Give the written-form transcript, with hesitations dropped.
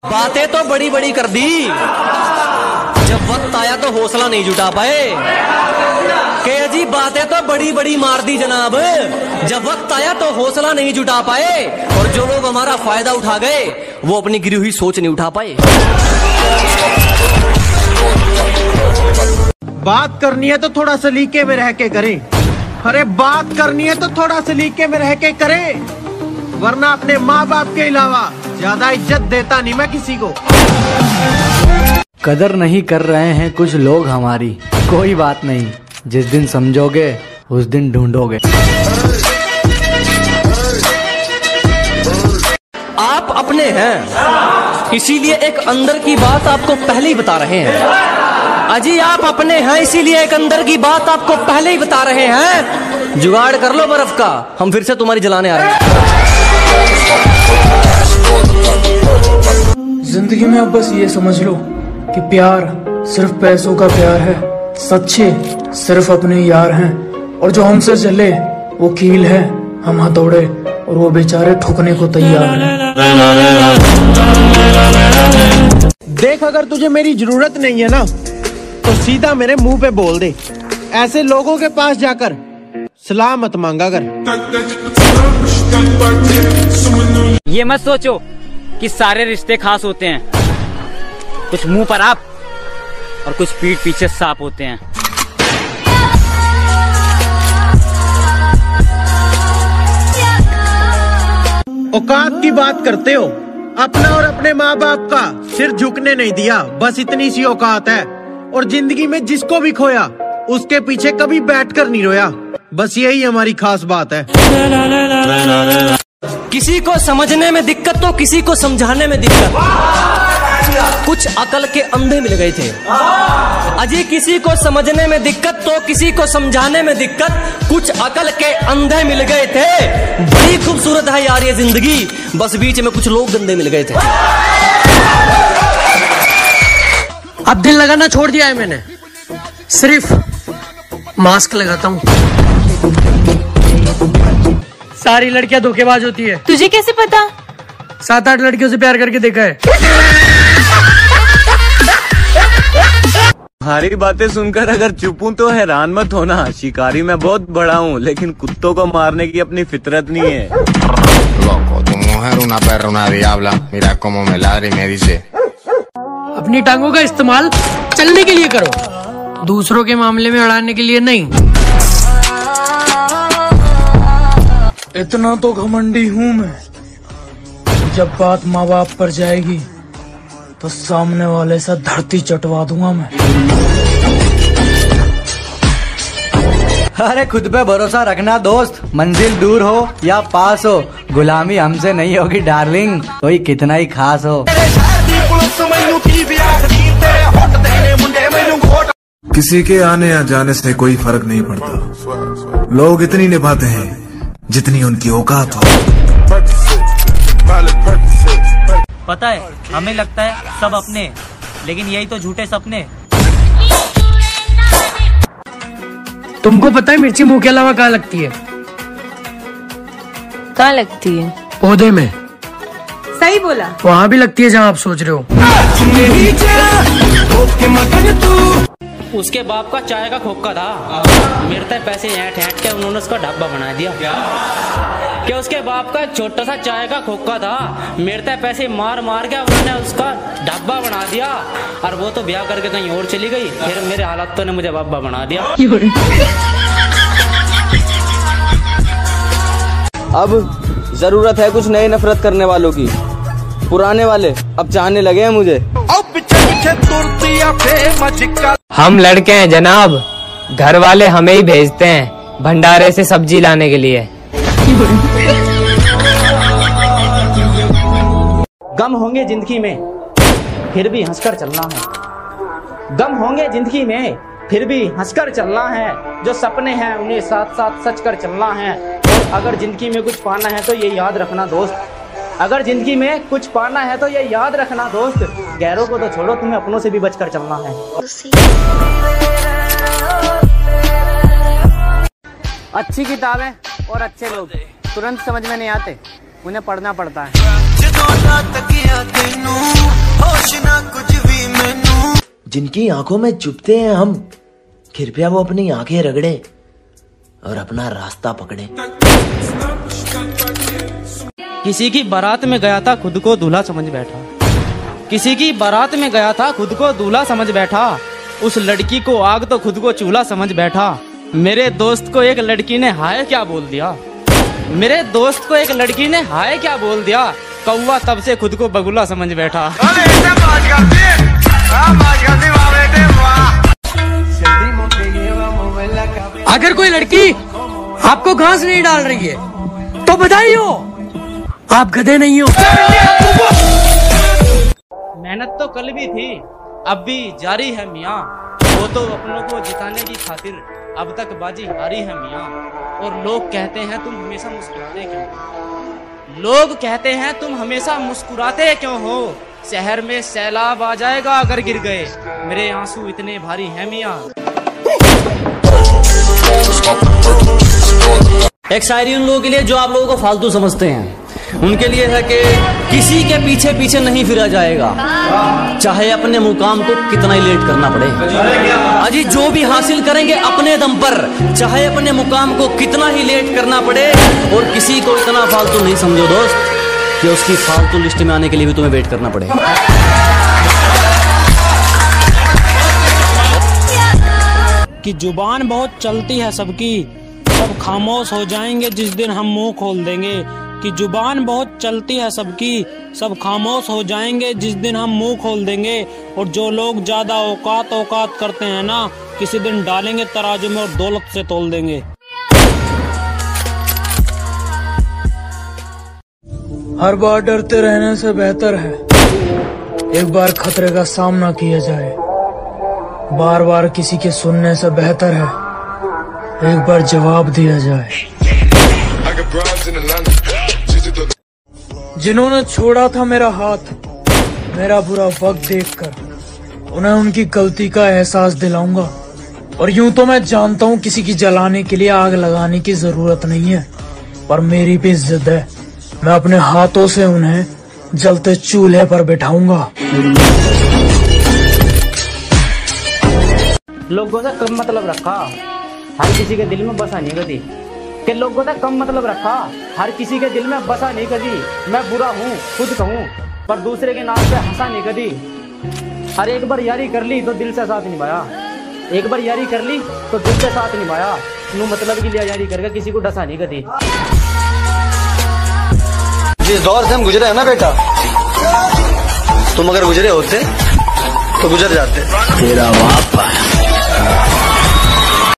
बातें तो बड़ी बड़ी कर दी, जब वक्त आया तो हौसला नहीं जुटा पाए। के जी बातें तो बड़ी बड़ी मार दी जनाब, जब वक्त आया तो हौसला नहीं जुटा पाए। और जो लोग हमारा फायदा उठा गए वो अपनी गिरी हुई सोच नहीं उठा पाए। बात करनी है तो थोड़ा सलीके में रह के करें। अरे बात करनी है तो थोड़ा सलीके में रह के करें, वरना अपने माँ बाप के अलावा ज्यादा इज्जत देता नहीं मैं किसी को। कदर नहीं कर रहे हैं कुछ लोग हमारी, कोई बात नहीं, जिस दिन समझोगे उस दिन ढूंढोगे। आप अपने हैं इसीलिए एक अंदर की बात आपको पहले ही बता रहे हैं। अजी आप अपने हैं इसीलिए एक अंदर की बात आपको पहले ही बता रहे हैं। जुगाड़ कर लो बर्फ का, हम फिर से तुम्हारी जलाने आ रहे हैं। जिंदगी में अब बस ये समझ लो कि प्यार सिर्फ पैसों का प्यार है, सच्चे सिर्फ अपने यार हैं, और जो हमसे चले वो कील है, हम हथौड़े और वो बेचारे ठुकने को तैयार हैं। देख अगर तुझे मेरी जरूरत नहीं है ना तो सीधा मेरे मुंह पे बोल दे। ऐसे लोगों के पास जाकर सलाह मत मांगा कर। ये मत सोचो कि सारे रिश्ते खास होते हैं, कुछ मुंह पर आप और कुछ पीठ पीछे सांप होते हैं। औकात की बात करते हो, अपना और अपने माँ बाप का सिर झुकने नहीं दिया, बस इतनी सी औकात है। और जिंदगी में जिसको भी खोया उसके पीछे कभी बैठकर नहीं रोया, बस यही हमारी खास बात है। किसी को समझने में दिक्कत तो किसी को समझाने में दिक्कत, कुछ अकल के अंधे मिल गए थे। अजी किसी को समझने में दिक्कत तो किसी को समझाने में दिक्कत, कुछ अकल के अंधे मिल गए थे। बड़ी खूबसूरत है यार ये जिंदगी, बस बीच में कुछ लोग गंदे मिल गए थे। अब दिल लगाना छोड़ दिया है मैंने, सिर्फ मास्क लगाता हूँ। सारी लड़कियां धोखेबाज होती है। तुझे कैसे पता? 7-8 लड़कियों से प्यार करके देखा है। तुम्हारी बातें सुनकर अगर चुपूं तो हैरान मत होना, शिकारी मैं बहुत बड़ा हूँ लेकिन कुत्तों को मारने की अपनी फितरत नहीं है। अपनी टांगों का इस्तेमाल चलने के लिए करो, दूसरों के मामले में अड़ाने के लिए नहीं। इतना तो घमंडी हूँ मैं, जब बात माँ बाप पर जाएगी तो सामने वाले से धरती चटवा दूंगा मैं। अरे खुद पे भरोसा रखना दोस्त, मंजिल दूर हो या पास हो, गुलामी हमसे नहीं होगी डार्लिंग, कोई कितना ही खास हो। किसी के आने या जाने से कोई फर्क नहीं पड़ता, लोग इतनी निभाते हैं जितनी उनकी औकात हो। पता है हमें लगता है सब अपने, लेकिन यही तो झूठे सपने। तुमको पता है मिर्ची मुंह के अलावा कहाँ लगती है? कहाँ लगती है? पौधे में। सही बोला। वहाँ भी लगती है जहाँ आप सोच रहे हो। उसके बाप का चाय का खोखा था, मेरे तक पैसे ऐंठ ऐंठ के उन्होंने उसका ढाबा बना दिया। क्या उसके बाप का छोटा सा चाय का खोखा था, मेरे तक पैसे मार मार के उन्होंने उसका ढाबा बना दिया, और वो तो ब्याह करके कहीं और चली गई, फिर मेरे हालातों ने मुझे बाबा बना दिया। अब जरूरत है कुछ नई नफरत करने वालों की, पुराने वाले अब चाहने लगे हैं मुझे। हम लड़के हैं जनाब, घर वाले हमें ही भेजते हैं भंडारे से सब्जी लाने के लिए। गम होंगे जिंदगी में फिर भी हंसकर चलना है, गम होंगे जिंदगी में फिर भी हंसकर चलना है, जो सपने हैं उन्हें साथ साथ सच कर चलना है। और अगर जिंदगी में कुछ पाना है तो ये याद रखना दोस्त, अगर जिंदगी में कुछ पाना है तो ये याद रखना दोस्त, गैरों को तो छोड़ो तुम्हें अपनों से भी बचकर चलना है। अच्छी किताबें और अच्छे लोग तुरंत समझ में नहीं आते, उन्हें पढ़ना पड़ता है। जिनकी आंखों में चुभते हैं हम, कृपया वो अपनी आंखें रगड़े और अपना रास्ता पकड़े। किसी की बारात में गया था, खुद को दूल्हा समझ बैठा। किसी की बारात में गया था, खुद को दूल्हा समझ बैठा। उस लड़की को आग तो खुद को चूल्हा समझ बैठा। मेरे दोस्त को एक लड़की ने हाय क्या बोल दिया। मेरे दोस्त को एक लड़की ने हाय क्या बोल दिया। कौवा तब से खुद को बगुला समझ बैठा। अगर कोई लड़की आपको घास नहीं डाल रही है तो बधाई हो, आप गधे नहीं हो। मेहनत तो कल भी थी, अब भी जारी है मियाँ। वो तो अपनों को जिताने की खातिर अब तक बाजी हारी है मियाँ। और लोग कहते हैं तुम हमेशा मुस्कुराते क्यों। लोग कहते हैं तुम हमेशा मुस्कुराते क्यों हो। शहर में सैलाब आ जाएगा अगर गिर गए, मेरे आंसू इतने भारी हैं मियाँ। एक शायरी उन लोगों के लिए जो आप लोगों को फालतू समझते हैं, उनके लिए है कि किसी के पीछे पीछे नहीं फिरा जाएगा, चाहे अपने मुकाम को कितना ही लेट करना पड़े। अजी जो भी हासिल करेंगे अपने दम पर, चाहे अपने मुकाम को कितना ही लेट करना पड़े। और किसी को इतना फालतू नहीं समझो दोस्त कि उसकी फालतू लिस्ट में आने के लिए भी तुम्हें वेट करना पड़े। कि जुबान बहुत चलती है सबकी, सब खामोश हो जाएंगे जिस दिन हम मुंह खोल देंगे। कि जुबान बहुत चलती है सबकी, सब खामोश हो जाएंगे जिस दिन हम मुंह खोल देंगे। और जो लोग ज्यादा औकात करते हैं ना, किसी दिन डालेंगे तराजू में और दौलत से तोल देंगे। हर बार डरते रहने से बेहतर है एक बार खतरे का सामना किया जाए। बार बार किसी के सुनने से बेहतर है एक बार जवाब दिया जाए। जिन्होंने छोड़ा था मेरा हाथ मेरा बुरा वक्त देखकर, उन्हें उनकी गलती का एहसास दिलाऊंगा। और यूं तो मैं जानता हूँ किसी की जलाने के लिए आग लगाने की जरूरत नहीं है, पर मेरी भी जिद है, मैं अपने हाथों से उन्हें जलते चूल्हे पर बिठाऊंगा। लोगों से कम मतलब रखा, हर किसी के दिल में बसा नहीं कदी। कि लोगों से कम मतलब रखा, हर किसी के दिल में बसा नहीं कदी। मैं बुरा हूँ खुद कहूँ, पर दूसरे के नाम पे हंसा नहीं कदी। हर एक बार यारी कर ली तो दिल से साथ निभाया, एक बार यारी कर ली तो दिल से साथ निभाया। नो मतलब की लिया यारी करके किसी को डसा नहीं कदी। जिस दौर से हम गुजरे हैं ना बेटा, तुम अगर गुजरे होते तो गुजर जाते। तेरा बाप